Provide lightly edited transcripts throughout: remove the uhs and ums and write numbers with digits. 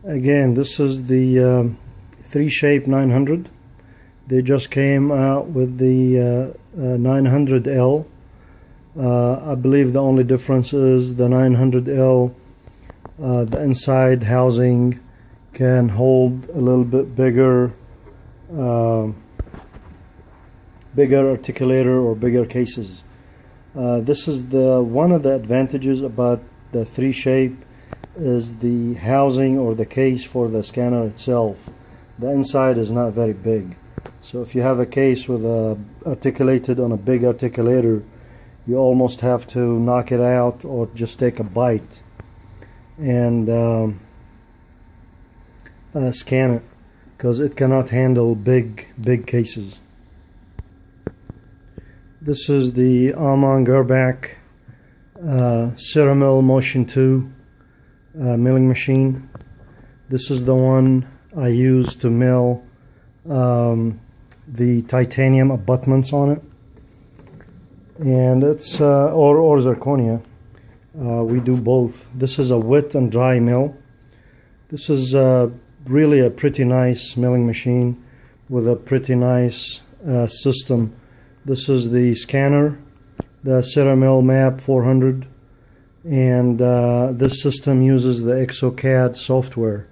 Again, this is the 3Shape 900. They just came out with the 900L. I believe the only difference is the 900L, the inside housing can hold a little bit bigger articulator or bigger cases. This is one of the advantages about the 3Shape is the housing or the case for the scanner itself. The inside is not very big, so if you have a case with articulated on a big articulator, you almost have to knock it out or just take a bite and scan it, because it cannot handle big cases. This is the Amann Girrbach Ceramill Motion 2 milling machine. This is the one I use to mill the titanium abutments on it, and it's or zirconia. We do both. This is a wet and dry mill. This is really a pretty nice milling machine with a pretty nice system. This is the scanner, the Ceramill MAP 400, and this system uses the ExoCAD software.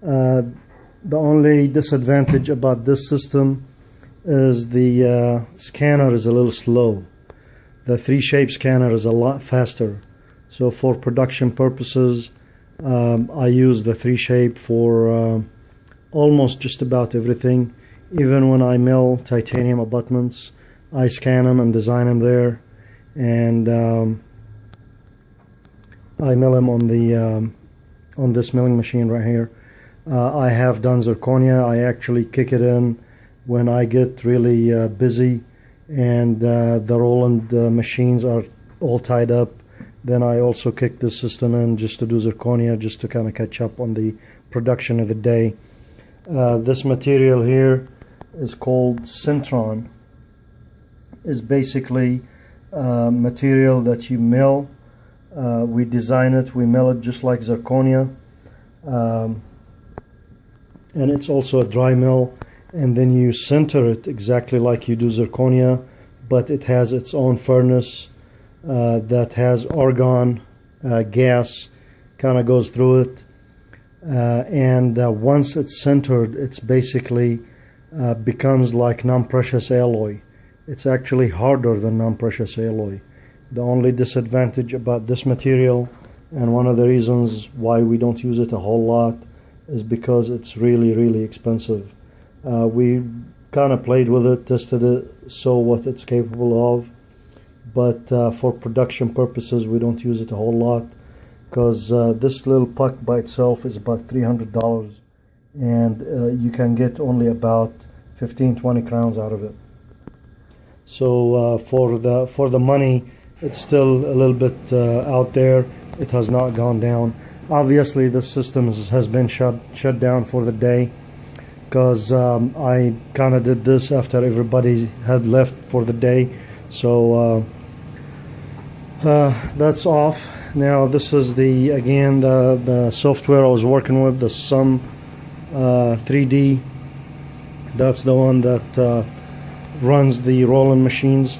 The only disadvantage about this system is the scanner is a little slow. The 3Shape scanner is a lot faster. So for production purposes, I use the 3Shape for almost just about everything. Even when I mill titanium abutments, I scan them and design them there, and I mill them on this milling machine right here. I have done zirconia. I actually kick it in when I get really busy and the Roland machines are all tied up. Then I also kick this system in just to do zirconia, just to kind of catch up on the production of the day. This material here is called Syntron. Is basically material that you mill. We design it, we mill it just like zirconia, and it's also a dry mill, and then you sinter it exactly like you do zirconia, but it has its own furnace that has argon gas kind of goes through it, and once it's sintered, it's basically becomes like non-precious alloy. It's actually harder than non-precious alloy. The only disadvantage about this material, and one of the reasons why we don't use it a whole lot, is because it's really expensive. We kind of played with it, tested it, saw what it's capable of, but for production purposes we don't use it a whole lot, because this little puck by itself is about $300, and you can get only about 15-20 crowns out of it. So for the money, it's still a little bit out there. It has not gone down. Obviously, the system has been shut down for the day, because I kind of did this after everybody had left for the day. So that's off. Now this is the software I was working with, the Sum 3D. That's the one that runs the Roland machines.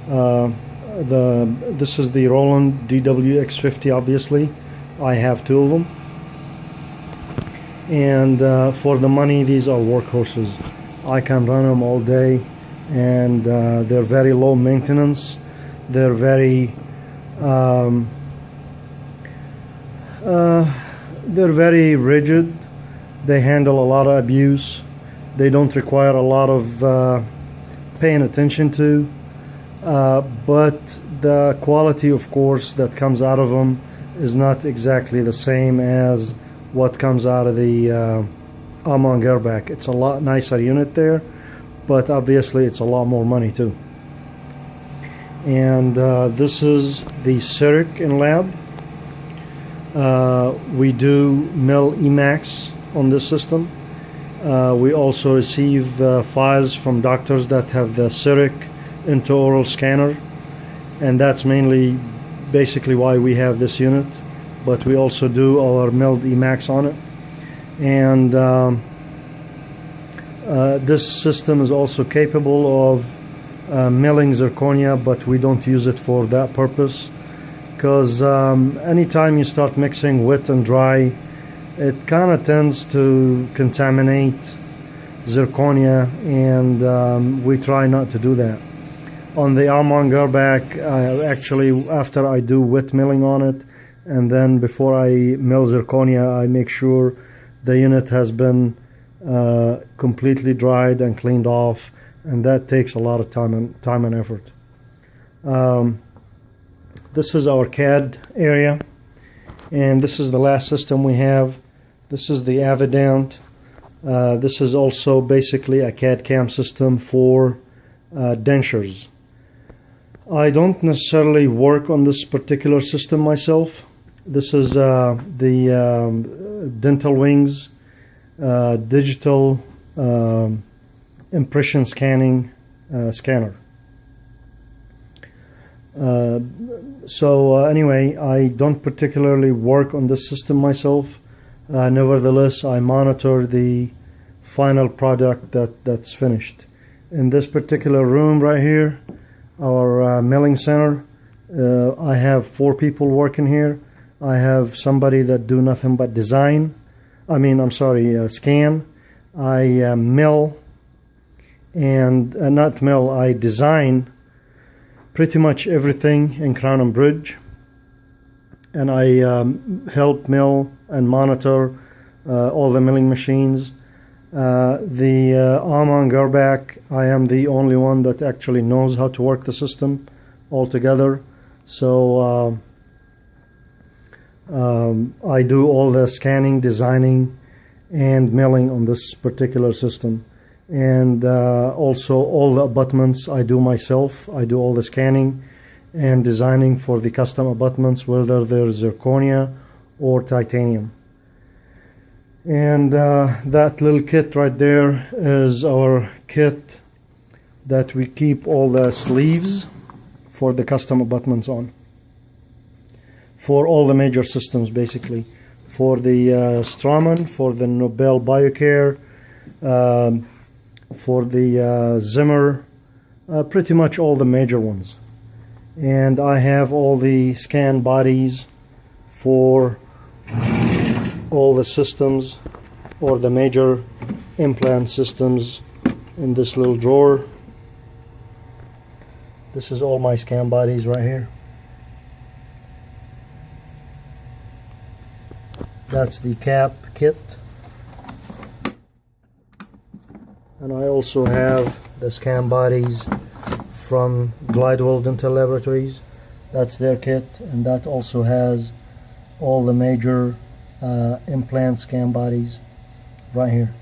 This is the Roland DWX50. Obviously, I have two of them, and for the money, these are workhorses. I can run them all day, and they're very low maintenance. They're very rigid. They handle a lot of abuse. They don't require a lot of paying attention to, but the quality, of course, that comes out of them is not exactly the same as what comes out of the Amann Girrbach. It's a lot nicer unit there, but obviously it's a lot more money too. And this is the Cyric in lab. We do mill Emax on this system. We also receive files from doctors that have the Cyric intraoral scanner, and that's basically why we have this unit. but we also do our milled Emax on it. And this system is also capable of milling zirconia, but we don't use it for that purpose, because anytime you start mixing wet and dry, it kind of tends to contaminate zirconia, and we try not to do that. On the Armand Garbac, actually, after I do wet milling on it, and then before I mill zirconia, I make sure the unit has been completely dried and cleaned off, and that takes a lot of time and effort. This is our CAD area, and this is the last system we have. This is the Avidant. This is also basically a CAD/CAM system for dentures. I don't necessarily work on this particular system myself. This is the Dental Wings digital impression scanning scanner. Anyway, I don't particularly work on this system myself. Nevertheless, I monitor the final product that's finished. In this particular room right here, our milling center, I have 4 people working here. I have somebody that do nothing but scan. I mill and not mill, I design pretty much everything in Crown and Bridge, and I help mill and monitor all the milling machines. The Armand Garbac, I am the only one that actually knows how to work the system altogether. So I do all the scanning, designing, and milling on this particular system. And also all the abutments I do myself. I do all the scanning and designing for the custom abutments, whether they're zirconia or titanium. And that little kit right there is our kit that we keep all the sleeves for the custom abutments on, for all the major systems, basically, for the Straumann, for the Nobel Biocare, for the Zimmer, pretty much all the major ones. And I have all the scan bodies for all the systems or the major implant systems in this little drawer. This is all my scan bodies right here. That's the cap kit. And I also have the scan bodies from Glidewell Dental Laboratories. That's their kit, and that also has all the major implant scan bodies right here.